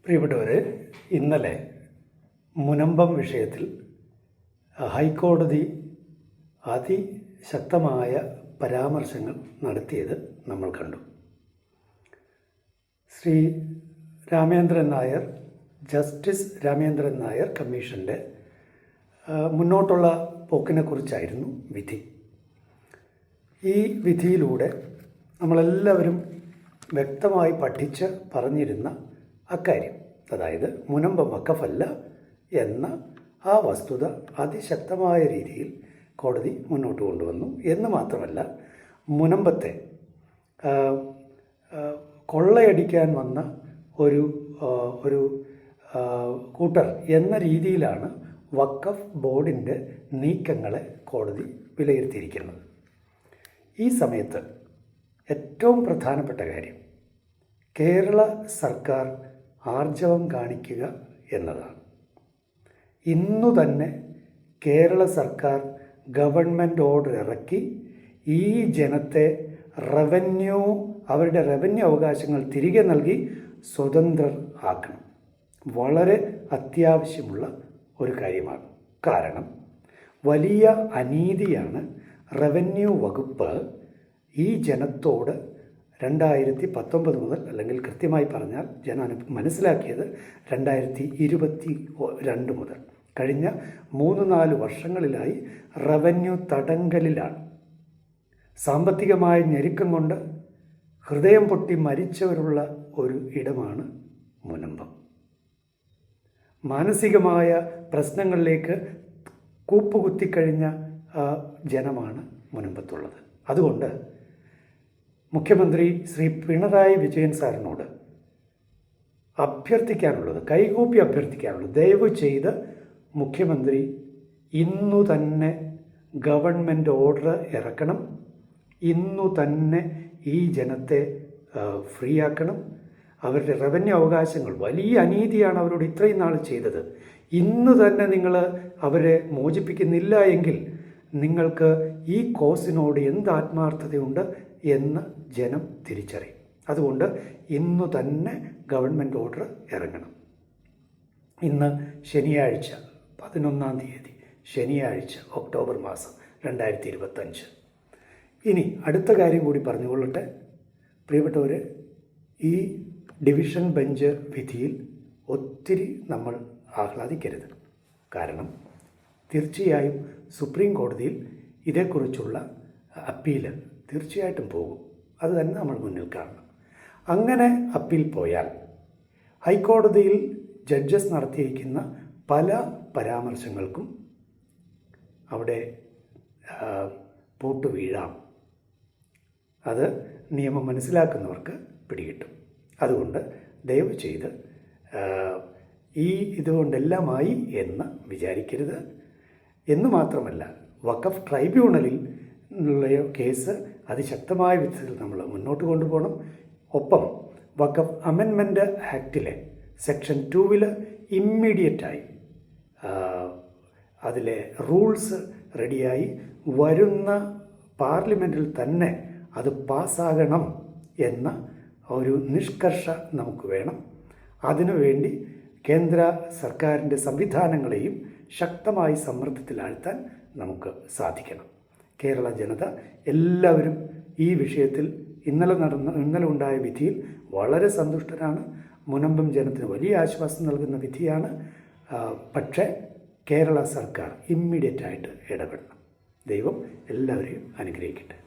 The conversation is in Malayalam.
പ്രിയപ്പെട്ടവരെ, ഇന്നലെ മുനമ്പം വിഷയത്തിൽ ഹൈക്കോടതി അതിശക്തമായ പരാമർശങ്ങൾ നടത്തിയത് നമ്മൾ കണ്ടു. ശ്രീ രാമേന്ദ്രൻ നായർ, ജസ്റ്റിസ് രാമേന്ദ്രൻ നായർ കമ്മീഷൻ്റെ മുന്നോട്ടുള്ള പോക്കിനെക്കുറിച്ചായിരുന്നു വിധി. ഈ വിധിയിലൂടെ നമ്മളെല്ലാവരും വ്യക്തമായി പഠിച്ച് പറഞ്ഞിരുന്ന അക്കാര്യം, അതായത് മുനമ്പം വഖഫല്ല എന്ന ആ വസ്തുത അതിശക്തമായ രീതിയിൽ കോടതി മുന്നോട്ട് കൊണ്ടുവന്നു. എന്ന് മാത്രമല്ല, മുനമ്പത്തെ കൊള്ളയടിക്കാൻ വന്ന ഒരു കൂട്ടർ എന്ന രീതിയിലാണ് വഖഫ് ബോർഡിൻ്റെ നീക്കങ്ങളെ കോടതി വിലയിരുത്തിയിരിക്കുന്നത്. ഈ സമയത്ത് ഏറ്റവും പ്രധാനപ്പെട്ട കാര്യം കേരള സർക്കാർ ആർജവം കാണിക്കുക എന്നതാണ്. ഇന്നു തന്നെ കേരള സർക്കാർ ഗവൺമെൻറ് ഓർഡർ ഇറക്കി ഈ ജനത്തെ അവരുടെ റവന്യൂ അവകാശങ്ങൾ തിരികെ നൽകി സ്വതന്ത്രർ ആക്കണം. വളരെ അത്യാവശ്യമുള്ള ഒരു കാര്യമാണ്. കാരണം വലിയ അനീതിയാണ് റവന്യൂ വകുപ്പ് ഈ ജനത്തോട് 2019 മുതൽ, അല്ലെങ്കിൽ കൃത്യമായി പറഞ്ഞാൽ ജനം മനസ്സിലാക്കിയത് 2022 മുതൽ, കഴിഞ്ഞ 3-4 വർഷങ്ങളിലായി റവന്യൂ തടങ്കലിലാണ്. സാമ്പത്തികമായ ഞെരുക്കം കൊണ്ട് ഹൃദയം പൊട്ടി മരിച്ചവരുള്ള ഒരു ഇടമാണ് മുനമ്പം. മാനസികമായ പ്രശ്നങ്ങളിലേക്ക് കൂപ്പുകുത്തിക്കഴിഞ്ഞ ജനമാണ് മുനമ്പത്തുള്ളത്. അതുകൊണ്ട് മുഖ്യമന്ത്രി ശ്രീ പിണറായി വിജയൻ സാറിനോട് അഭ്യർത്ഥിക്കാനുള്ളത്, കൈകൂപ്പി അഭ്യർത്ഥിക്കാനുള്ളത്, ദയവ് ചെയ്ത് മുഖ്യമന്ത്രി ഇന്നു തന്നെ ഗവൺമെൻറ് ഓർഡർ ഇറക്കണം. ഇന്നു തന്നെ ഈ ജനത്തെ ഫ്രീ ആക്കണം. അവരുടെ റവന്യൂ അവകാശങ്ങൾ, വലിയ അനീതിയാണ് അവരോട് ഇത്രയും നാൾ ചെയ്തത്. ഇന്ന് തന്നെ നിങ്ങൾ അവരെ മോചിപ്പിക്കുന്നില്ല എങ്കിൽ നിങ്ങൾക്ക് ഈ കോസിനോട് എന്ത് ആത്മാർത്ഥതയുണ്ട് എന്ന് ജനം തിരിച്ചറിയും. അതുകൊണ്ട് ഇന്നു തന്നെ ഗവൺമെൻറ് ഓർഡർ ഇറങ്ങണം. ഇന്ന് ശനിയാഴ്ച 11-ാം തീയതി, ശനിയാഴ്ച, ഒക്ടോബർ മാസം 2025. ഇനി അടുത്ത കാര്യം കൂടി പറഞ്ഞുകൊള്ളട്ടെ. പ്രിയപ്പെട്ടവർ, ഈ ഡിവിഷൻ ബെഞ്ച് വിധിയിൽ ഒത്തിരി നമ്മൾ ആഹ്ലാദിക്കരുത്. കാരണം തീർച്ചയായും സുപ്രീം കോടതിയിൽ ഇതേക്കുറിച്ചുള്ള അപ്പീൽ തീർച്ചയായിട്ടും പോകും. അത് തന്നെ നമ്മൾ മുന്നിൽ കാണണം. അങ്ങനെ അപ്പീൽ പോയാൽ ഹൈക്കോടതിയിൽ ജഡ്ജസ് നടത്തിയിരിക്കുന്ന പല പരാമർശങ്ങൾക്കും അവിടെ പൂട്ട് വീഴാം. അത് നിയമം മനസ്സിലാക്കുന്നവർക്ക് പിടികിട്ടും. അതുകൊണ്ട് ദയവ് ചെയ്ത് ഇതുകൊണ്ടെല്ലാമായി എന്ന് വിചാരിക്കരുത്. എന്ന് മാത്രമല്ല, വഖഫ് ട്രൈബ്യൂണലിൽ ഉള്ള കേസ് അതിശക്തമായ വിധത്തിൽ നമ്മൾ മുന്നോട്ട് കൊണ്ടുപോകണം. ഒപ്പം വഖഫ് അമെൻമെൻറ്റ് ആക്ടിലെ സെക്ഷൻ 2 ഇമ്മീഡിയറ്റായി അതിലെ റൂൾസ് റെഡിയായി വരുന്ന പാർലമെൻറ്റിൽ തന്നെ അത് പാസ്സാകണം എന്ന ഒരു നിഷ്കർഷ നമുക്ക് വേണം. അതിനുവേണ്ടി കേന്ദ്ര സർക്കാരിൻ്റെ സംവിധാനങ്ങളെയും ശക്തമായി സമ്മർദ്ദത്തിലാഴ്ത്താൻ നമുക്ക് സാധിക്കണം. കേരള ജനത എല്ലാവരും ഈ വിഷയത്തിൽ ഇന്നലെ ഉണ്ടായ വിധിയിൽ വളരെ സന്തുഷ്ടരാണ്. മുനമ്പം ജനത്തിന് വലിയ ആശ്വാസം നൽകുന്ന വിധിയാണ്. പക്ഷേ കേരള സർക്കാർ ഇമ്മീഡിയറ്റായിട്ട് ഇടപെടണം. ദൈവം എല്ലാവരെയും അനുഗ്രഹിക്കട്ടെ.